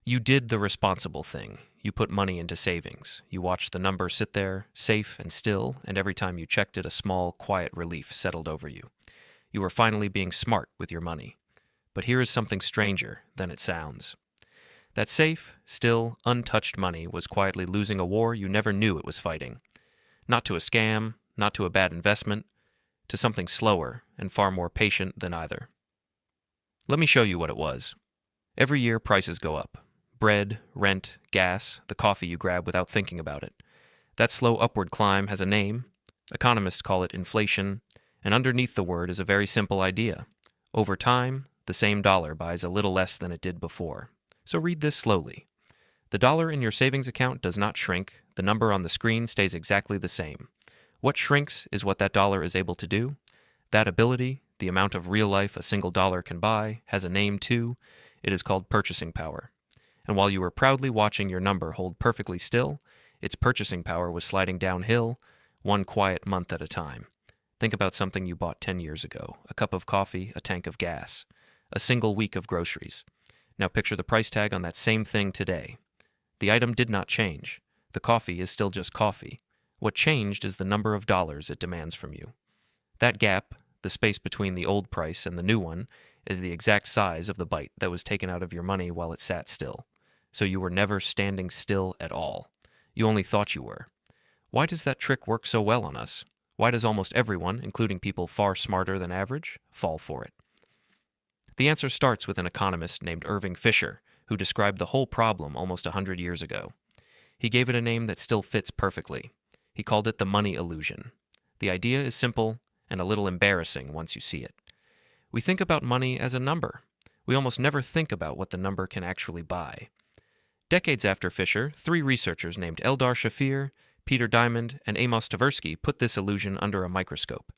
You did the responsible thing. You put money into savings. You watched the number sit there, safe and still, and every time you checked it, a small, quiet relief settled over you. You were finally being smart with your money. But here is something stranger than it sounds. That safe, still, untouched money was quietly losing a war you never knew it was fighting. Not to a scam, not to a bad investment, to something slower and far more patient than either. Let me show you what it was. Every year, prices go up. Bread, rent, gas, the coffee you grab without thinking about it. That slow upward climb has a name. Economists call it inflation, and underneath the word is a very simple idea. Over time, the same dollar buys a little less than it did before. So read this slowly. The dollar in your savings account does not shrink. The number on the screen stays exactly the same. What shrinks is what that dollar is able to do. That ability, the amount of real life a single dollar can buy, has a name too. It is called purchasing power. And while you were proudly watching your number hold perfectly still, its purchasing power was sliding downhill, one quiet month at a time. Think about something you bought 10 years ago, a cup of coffee, a tank of gas, a single week of groceries. Now picture the price tag on that same thing today. The item did not change. The coffee is still just coffee. What changed is the number of dollars it demands from you. That gap, the space between the old price and the new one, is the exact size of the bite that was taken out of your money while it sat still. So you were never standing still at all. You only thought you were. Why does that trick work so well on us? Why does almost everyone, including people far smarter than average, fall for it? The answer starts with an economist named Irving Fisher, who described the whole problem almost 100 years ago. He gave it a name that still fits perfectly. He called it the money illusion. The idea is simple and a little embarrassing once you see it. We think about money as a number. We almost never think about what the number can actually buy. Decades after Fisher, 3 researchers named Eldar Shafir, Peter Diamond, and Amos Tversky put this illusion under a microscope.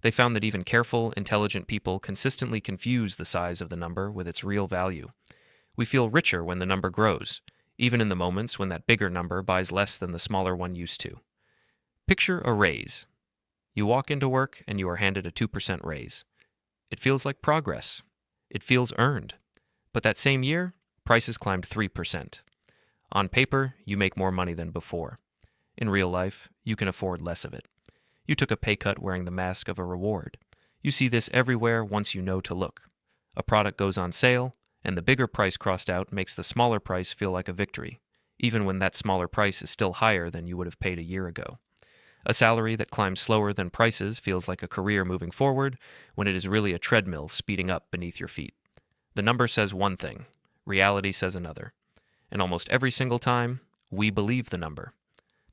They found that even careful, intelligent people consistently confuse the size of the number with its real value. We feel richer when the number grows, even in the moments when that bigger number buys less than the smaller one used to. Picture a raise. You walk into work and you are handed a 2% raise. It feels like progress. It feels earned. But that same year, prices climbed 3%. On paper, you make more money than before. In real life, you can afford less of it. You took a pay cut wearing the mask of a reward. You see this everywhere once you know to look. A product goes on sale, and the bigger price crossed out makes the smaller price feel like a victory, even when that smaller price is still higher than you would have paid a year ago. A salary that climbs slower than prices feels like a career moving forward when it is really a treadmill speeding up beneath your feet. The number says one thing, reality says another. And almost every single time, we believe the number.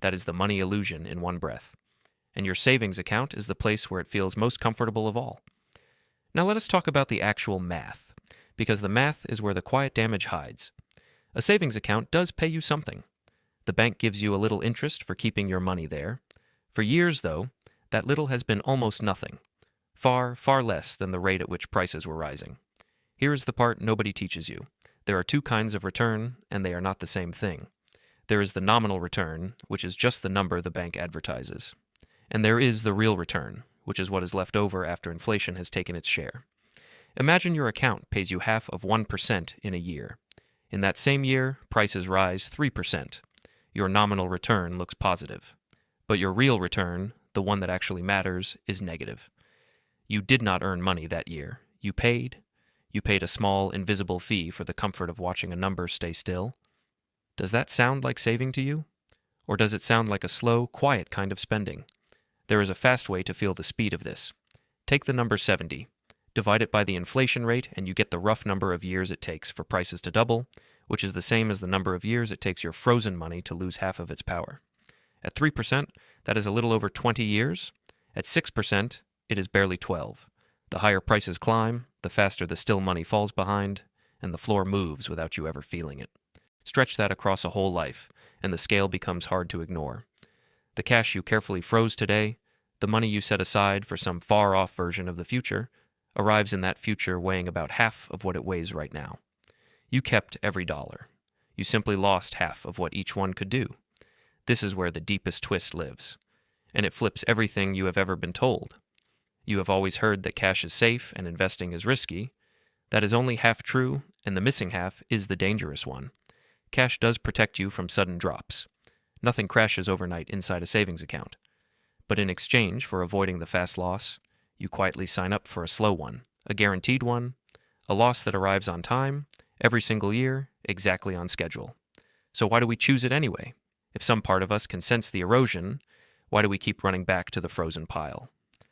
That is the money illusion in one breath. And your savings account is the place where it feels most comfortable of all. Now let us talk about the actual math, because the math is where the quiet damage hides. A savings account does pay you something. The bank gives you a little interest for keeping your money there. For years, though, that little has been almost nothing. Far, far less than the rate at which prices were rising. Here is the part nobody teaches you. There are 2 kinds of return, and they are not the same thing. There is the nominal return, which is just the number the bank advertises. And there is the real return, which is what is left over after inflation has taken its share. Imagine your account pays you half of 1% in a year. In that same year, prices rise 3%. Your nominal return looks positive. But your real return, the one that actually matters, is negative. You did not earn money that year. You paid. You paid a small, invisible fee for the comfort of watching a number stay still. Does that sound like saving to you? Or does it sound like a slow, quiet kind of spending? There is a fast way to feel the speed of this. Take the number 70. Divide it by the inflation rate, and you get the rough number of years it takes for prices to double, which is the same as the number of years it takes your frozen money to lose half of its power. At 3%, that is a little over 20 years. At 6%, it is barely 12. The higher prices climb, the faster the still money falls behind, and the floor moves without you ever feeling it. Stretch that across a whole life, and the scale becomes hard to ignore. The cash you carefully froze today, the money you set aside for some far-off version of the future, arrives in that future weighing about half of what it weighs right now. You kept every dollar. You simply lost half of what each one could do. This is where the deepest twist lives. And it flips everything you have ever been told. You have always heard that cash is safe and investing is risky. That is only half true, and the missing half is the dangerous one. Cash does protect you from sudden drops. Nothing crashes overnight inside a savings account. But in exchange for avoiding the fast loss, you quietly sign up for a slow one, a guaranteed one, a loss that arrives on time, every single year, exactly on schedule. So why do we choose it anyway? If some part of us can sense the erosion, why do we keep running back to the frozen pile?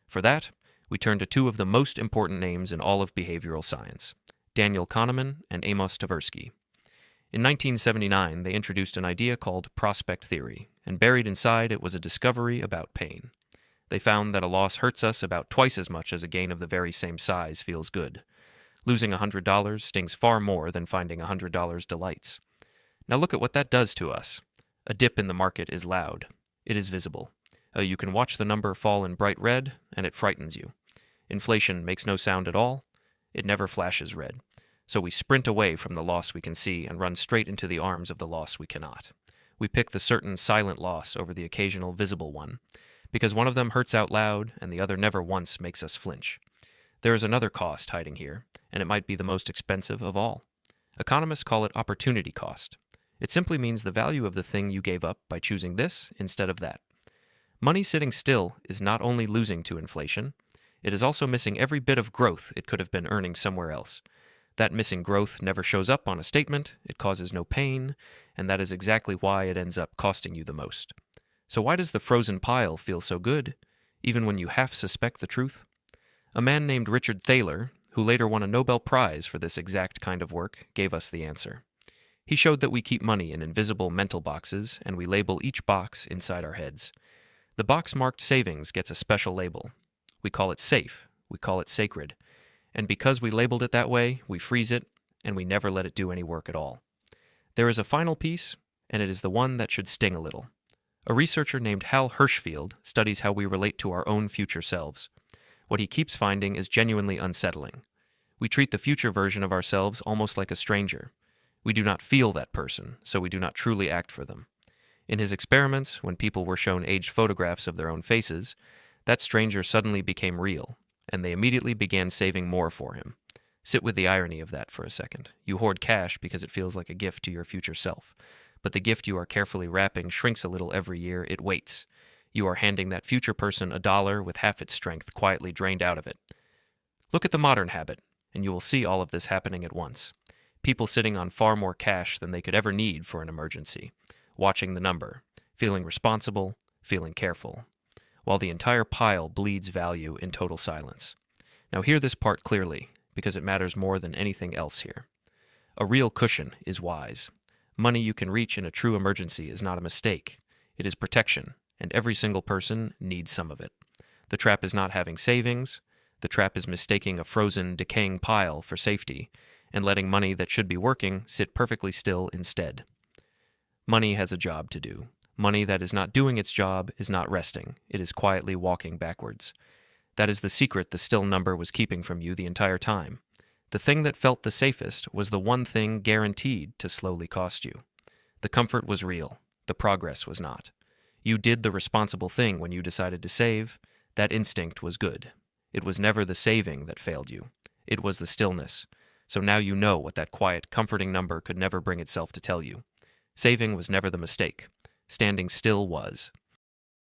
For that, we turn to two of the most important names in all of behavioral science, Daniel Kahneman and Amos Tversky. In 1979, they introduced an idea called prospect theory, and buried inside it was a discovery about pain. They found that a loss hurts us about twice as much as a gain of the very same size feels good. Losing $100 stings far more than finding $100 delights. Now look at what that does to us. A dip in the market is loud. It is visible. You can watch the number fall in bright red, and it frightens you. Inflation makes no sound at all. It never flashes red. So we sprint away from the loss we can see and run straight into the arms of the loss we cannot. We pick the certain silent loss over the occasional visible one, because one of them hurts out loud and the other never once makes us flinch. There is another cost hiding here, and it might be the most expensive of all. Economists call it opportunity cost. It simply means the value of the thing you gave up by choosing this instead of that. Money sitting still is not only losing to inflation, it is also missing every bit of growth it could have been earning somewhere else. That missing growth never shows up on a statement, it causes no pain, and that is exactly why it ends up costing you the most. So why does the frozen pile feel so good, even when you half suspect the truth? A man named Richard Thaler, who later won a Nobel Prize for this exact kind of work, gave us the answer. He showed that we keep money in invisible mental boxes, and we label each box inside our heads. The box marked savings gets a special label. We call it safe, we call it sacred. And because we labeled it that way, we freeze it, and we never let it do any work at all. There is a final piece, and it is the one that should sting a little. A researcher named Hal Hershfield studies how we relate to our own future selves. What he keeps finding is genuinely unsettling. We treat the future version of ourselves almost like a stranger. We do not feel that person, so we do not truly act for them. In his experiments, when people were shown aged photographs of their own faces, that stranger suddenly became real, and they immediately began saving more for him. Sit with the irony of that for a second. You hoard cash because it feels like a gift to your future self. But the gift you are carefully wrapping shrinks a little every year. It waits. You are handing that future person $1 with half its strength quietly drained out of it. Look at the modern habit, and you will see all of this happening at once. People sitting on far more cash than they could ever need for an emergency, watching the number, feeling responsible, feeling careful, while the entire pile bleeds value in total silence. Now hear this part clearly, because it matters more than anything else here. A real cushion is wise. Money you can reach in a true emergency is not a mistake. It is protection, and every single person needs some of it. The trap is not having savings. The trap is mistaking a frozen, decaying pile for safety, and letting money that should be working sit perfectly still instead. Money has a job to do. Money that is not doing its job is not resting. It is quietly walking backwards. That is the secret the still number was keeping from you the entire time. The thing that felt the safest was the one thing guaranteed to slowly cost you. The comfort was real. The progress was not. You did the responsible thing when you decided to save. That instinct was good. It was never the saving that failed you. It was the stillness. So now you know what that quiet, comforting number could never bring itself to tell you. Saving was never the mistake. Standing still was.